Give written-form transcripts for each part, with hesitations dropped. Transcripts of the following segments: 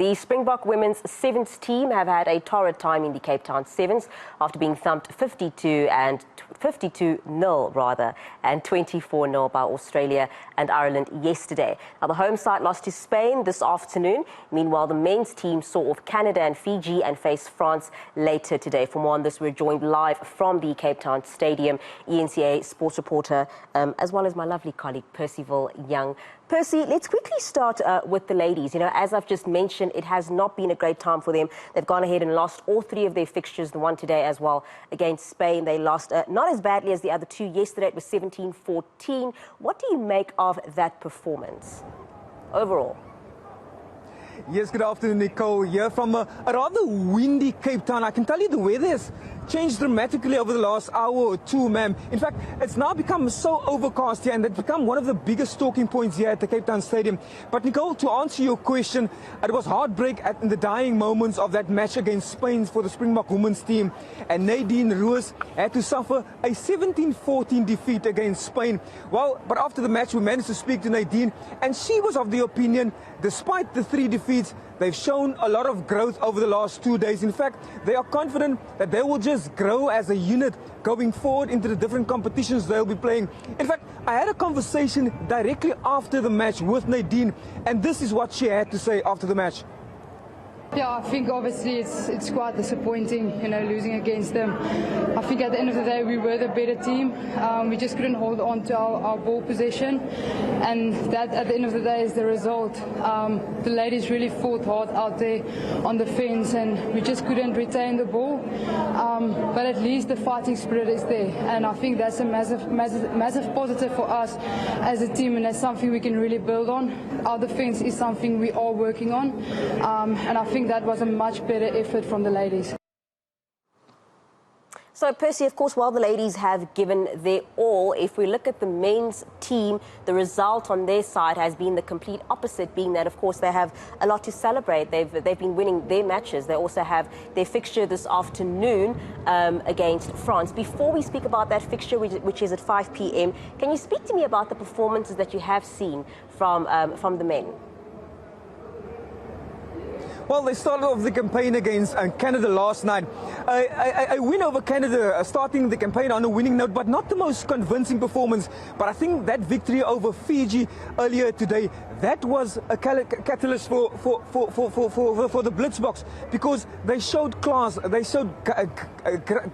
The Springbok women's sevens team have had a torrid time in the Cape Town Sevens after being thumped 52-0 and 24-0 by Australia and Ireland yesterday. Now, the home side lost to Spain this afternoon. Meanwhile, the men's team saw off Canada and Fiji and face France later today. For more on this, we're joined live from the Cape Town Stadium, eNCA sports reporter, as well as my lovely colleague, Percivale Young. Percy, let's quickly start with the ladies. You know, as I've just mentioned, it has not been a great time for them. They've gone ahead and lost all three of their fixtures, the one today as well against Spain. They lost not as badly as the other two yesterday. It was 17-14. What do you make of that performance overall? Yes, good afternoon, Nicole. Here from a rather windy Cape Town. I can tell you the weather has changed dramatically over the last hour or two, ma'am. In fact, it's now become so overcast here, and it's become one of the biggest talking points here at the Cape Town Stadium. But, Nicole, to answer your question, it was heartbreak in the dying moments of that match against Spain for the Springbok women's team. And Nadine Roos had to suffer a 17-14 defeat against Spain. Well, but after the match, we managed to speak to Nadine, and she was of the opinion, despite the three defeats, they've shown a lot of growth over the last 2 days. In fact, they are confident that they will just grow as a unit going forward into the different competitions they'll be playing. In fact, I had a conversation directly after the match with Nadine, and this is what she had to say after the match. Yeah, I think obviously it's quite disappointing, you know, losing against them. I think at the end of the day we were the better team. We just couldn't hold on to our ball possession, and that at the end of the day is the result. The ladies really fought hard out there on the fence, and we just couldn't retain the ball. But at least the fighting spirit is there, and I think that's a massive positive for us as a team, and that's something we can really build on. Our defense is something we are working on, and I think that was a much better effort from the ladies. So, Percy, of course, while the ladies have given their all, if we look at the men's team, the result on their side has been the complete opposite, being that, of course, they have a lot to celebrate. They've been winning their matches. They also have their fixture this afternoon against France. Before we speak about that fixture, which is at 5 p.m., can you speak to me about the performances that you have seen from the men? Well, they started off the campaign against Canada last night. A win over Canada, starting the campaign on a winning note, but not the most convincing performance. But I think that victory over Fiji earlier today, that was a catalyst for the Blitzboks, because they showed class, they showed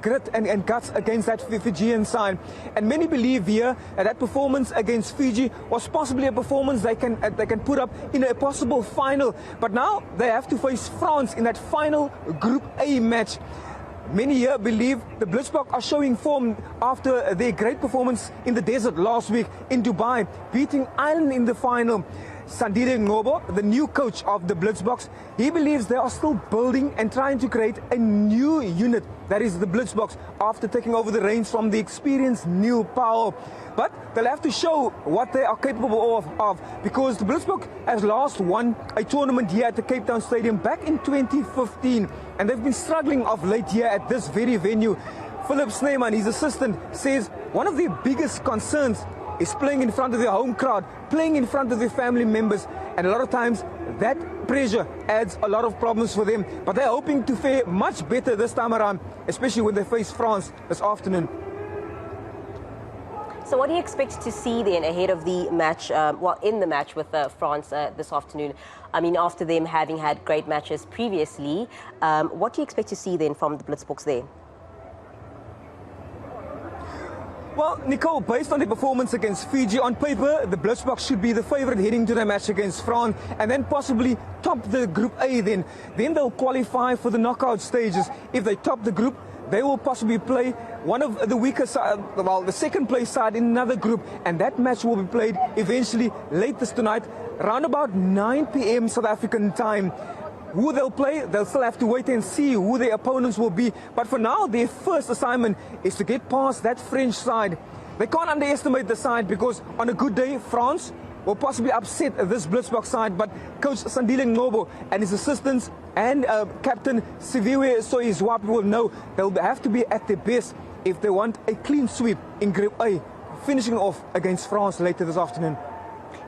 grit and guts against that Fijian side. And many believe here that performance against Fiji was possibly a performance they can put up in a possible final. But now they have to face France in that final Group A match. Many here believe the Blitzboks are showing form after their great performance in the desert last week in Dubai, beating Ireland in the final. Sandile Ngobo, the new coach of the Blitzboks, he believes they are still building and trying to create a new unit, that is the Blitzboks, after taking over the reins from the experienced Neil Powell. But they'll have to show what they are capable of, because the Blitzboks has last won a tournament here at the Cape Town Stadium back in 2015, and they've been struggling of late here at this very venue. Philip Snyman, his assistant, says one of their biggest concerns is playing in front of their home crowd, playing in front of their family members, and a lot of times that pressure adds a lot of problems for them. But they're hoping to fare much better this time around, especially when they face France this afternoon. So what do you expect to see then ahead of the match, in the match with France this afternoon? I mean, after them having had great matches previously, what do you expect to see then from the Blitzboks there? Well, Nicole, based on the performance against Fiji, on paper, the Blitzboks should be the favourite heading to the match against France, and then possibly top the Group A then. Then they'll qualify for the knockout stages. If they top the group, they will possibly play one of the weaker side, well, the second place side in another group, and that match will be played eventually latest tonight, around about 9 p.m. South African time. Who they'll play, they'll still have to wait and see who their opponents will be. But for now, their first assignment is to get past that French side. They can't underestimate the side, because on a good day, France will possibly upset this Blitzboks side. But Coach Sandile Ngobo and his assistants and Captain Siviwe Soizwapi will know they'll have to be at their best if they want a clean sweep in Group A, finishing off against France later this afternoon.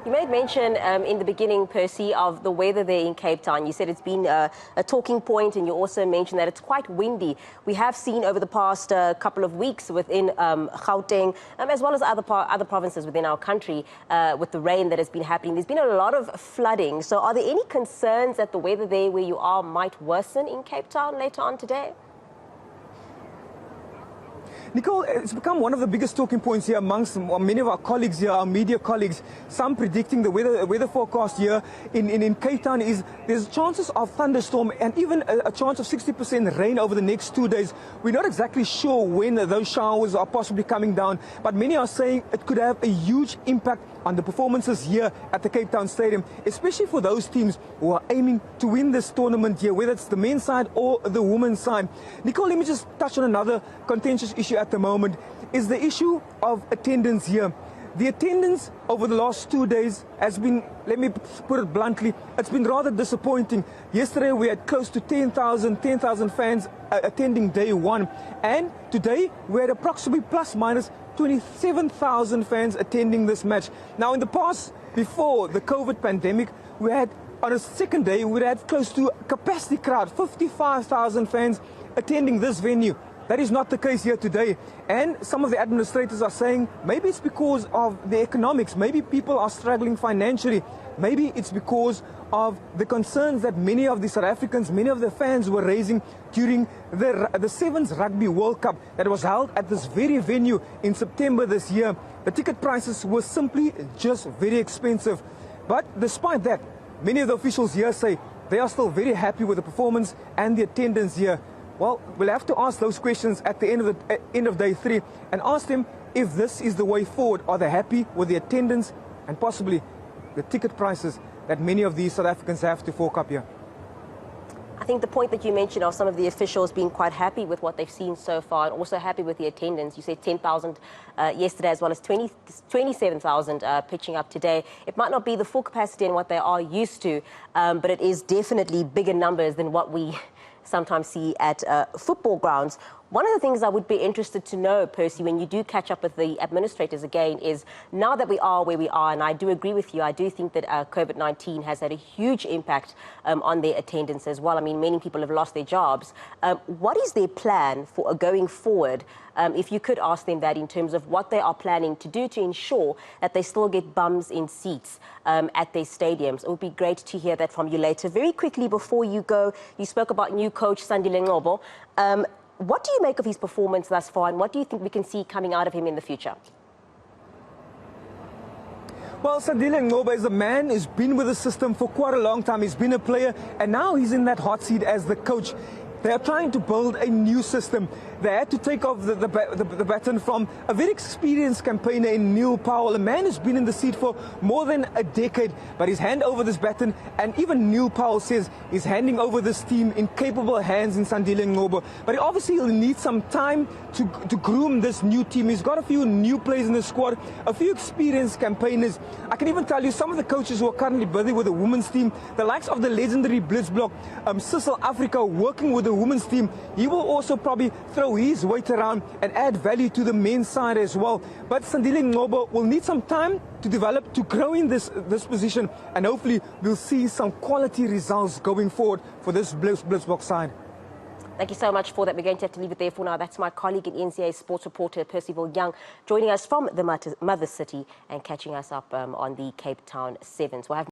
You made mention in the beginning, Percy, of the weather there in Cape Town. You said it's been a talking point, and you also mentioned that it's quite windy. We have seen over the past couple of weeks within Gauteng, as well as other provinces within our country, with the rain that has been happening. There's been a lot of flooding. So are there any concerns that the weather there where you are might worsen in Cape Town later on today? Nicole, it's become one of the biggest talking points here amongst many of our colleagues here, our media colleagues. Some predicting the weather forecast here in Cape Town is there's chances of thunderstorm and even a chance of 60% rain over the next 2 days. We're not exactly sure when those showers are possibly coming down, but many are saying it could have a huge impact on the performances here at the Cape Town Stadium, especially for those teams who are aiming to win this tournament here, whether it's the men's side or the women's side. Nicole, let me just touch on another contentious issue at the moment, is the issue of attendance here. The attendance over the last 2 days has been, let me put it bluntly, it's been rather disappointing. Yesterday we had close to 10,000 fans attending day one, and today we had approximately plus minus 27,000 fans attending this match. Now, in the past, before the COVID pandemic, we had, on a second day, we had close to a capacity crowd, 55,000 fans attending this venue. That is not the case here today. And some of the administrators are saying maybe it's because of the economics. Maybe people are struggling financially. Maybe it's because of the concerns that many of the South Africans, many of the fans were raising during the Sevens Rugby World Cup that was held at this very venue in September this year. The ticket prices were simply just very expensive. But despite that, many of the officials here say they are still very happy with the performance and the attendance here. Well, we'll have to ask those questions at the end of day 3 and ask them if this is the way forward. Are they happy with the attendance and possibly the ticket prices that many of these South Africans have to fork up here? I think the point that you mentioned of some of the officials being quite happy with what they've seen so far and also happy with the attendance. You said 10,000 yesterday as well as 27,000 pitching up today. It might not be the full capacity and what they are used to, but it is definitely bigger numbers than what we sometimes see at football grounds. One of the things I would be interested to know, Percy, when you do catch up with the administrators again, is now that we are where we are, and I do agree with you, I do think that COVID-19 has had a huge impact on their attendance as well. I mean, many people have lost their jobs. What is their plan for going forward, if you could ask them that, in terms of what they are planning to do to ensure that they still get bums in seats at their stadiums? It would be great to hear that from you later. Very quickly, before you go, you spoke about new coach Sandile Ngcobo. What do you make of his performance thus far, and what do you think we can see coming out of him in the future? Well, Sandile Ngcobo is a man who's been with the system for quite a long time. He's been a player, and now he's in that hot seat as the coach. They are trying to build a new system. They had to take off the baton from a very experienced campaigner in Neil Powell, a man who's been in the seat for more than a decade, but he's handed over this baton, and even Neil Powell says he's handing over this team in capable hands in Sandile Ngcobo. But obviously he'll need some time to groom this new team. He's got a few new players in the squad, a few experienced campaigners. I can even tell you some of the coaches who are currently busy with the women's team, the likes of the legendary Blitzblock, Sissel Africa, working with the women's team. He will also probably throw his weight around and add value to the men's side as well. But Sandile Ngcobo will need some time to develop, to grow in this position, and hopefully we'll see some quality results going forward for this Blitzblock side. Thank you so much for that. We're going to have to leave it there for now. That's my colleague in eNCA sports reporter Percivale Young, joining us from the mother city and catching us up on the Cape Town Sevens. We'll have